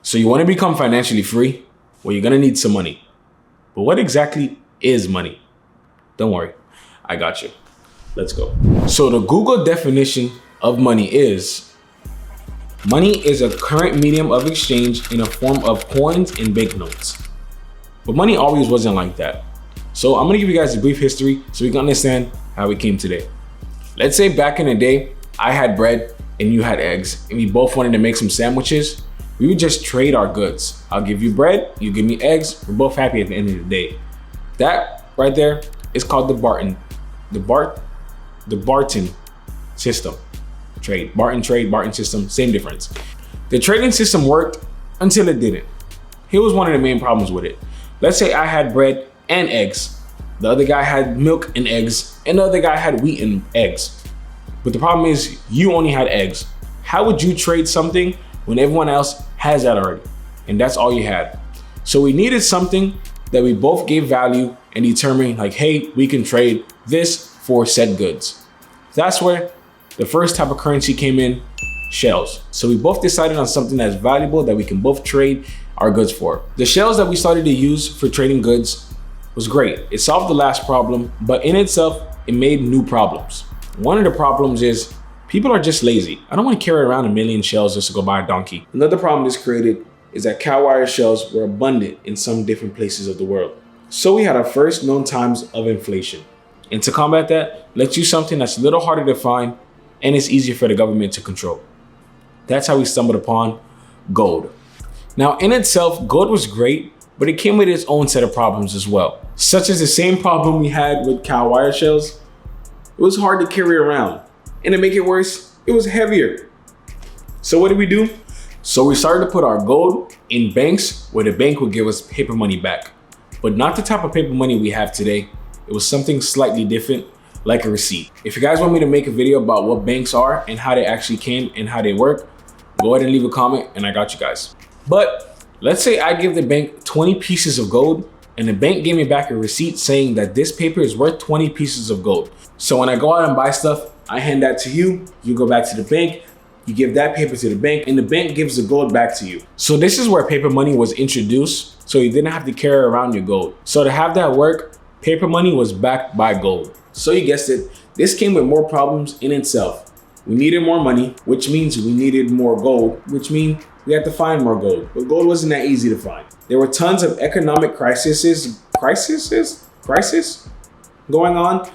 So you want to become financially free? Well, you're going to need some money. But what exactly is money? Don't worry, I got you. Let's go. So the Google definition of money is a current medium of exchange in a form of coins and banknotes. But money always wasn't like that. So I'm gonna give you guys a brief history so we can understand how we came today. Let's say back in the day, I had bread and you had eggs and we both wanted to make some sandwiches. We would just trade our goods. I'll give you bread, you give me eggs, we're both happy at the end of the day. That right there is called the barton system. Trade, barton system, same difference. The trading system worked until it didn't. Here was one of the main problems with it. Let's say I had bread and eggs. The other guy had milk and eggs, and the other guy had wheat and eggs. But the problem is you only had eggs. How would you trade something when everyone else has that already? And that's all you had. So we needed something that we both gave value and determined like, hey, we can trade this for said goods. That's where the first type of currency came in, shells. So we both decided on something that's valuable that we can both trade our goods for. The shells that we started to use for trading goods was great. It solved the last problem, but in itself, it made new problems. One of the problems is people are just lazy. I don't want to carry around a million shells just to go buy a donkey. Another problem this created is that cowrie shells were abundant in some different places of the world. So we had our first known times of inflation. And to combat that, let's use something that's a little harder to find and it's easier for the government to control. That's how we stumbled upon gold. Now in itself, gold was great, but it came with its own set of problems as well. Such as the same problem we had with cowrie shells. It was hard to carry around. And to make it worse, it was heavier. So what did we do? So we started to put our gold in banks where the bank would give us paper money back. But not the type of paper money we have today. It was something slightly different, like a receipt. If you guys want me to make a video about what banks are and how they actually came and how they work, go ahead and leave a comment and I got you guys. But let's say I give the bank 20 pieces of gold and the bank gave me back a receipt saying that this paper is worth 20 pieces of gold. So when I go out and buy stuff, I hand that to you, you go back to the bank, you give that paper to the bank, and the bank gives the gold back to you. So this is where paper money was introduced, so you didn't have to carry around your gold. So to have that work, paper money was backed by gold. So you guessed it, this came with more problems in itself. We needed more money, which means we needed more gold, which means we had to find more gold. But gold wasn't that easy to find. There were tons of economic crises going on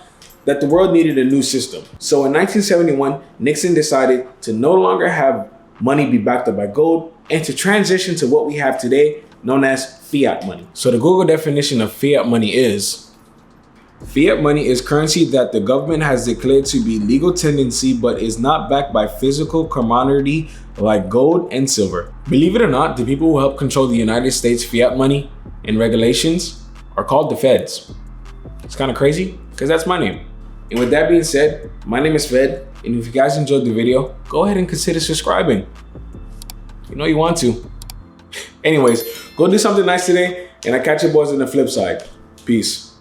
that the world needed a new system. So in 1971, Nixon decided to no longer have money be backed up by gold and to transition to what we have today, known as fiat money. So the Google definition of fiat money is currency that the government has declared to be legal tendency but is not backed by physical commodity like gold and silver. Believe it or not, the people who help control the United States fiat money and regulations are called the feds. It's kind of crazy because that's my name. And with that being said, my name is Fed, and if you guys enjoyed the video, go ahead and consider subscribing. You know you want to. Anyways, go do something nice today, and I catch you boys on the flip side. Peace.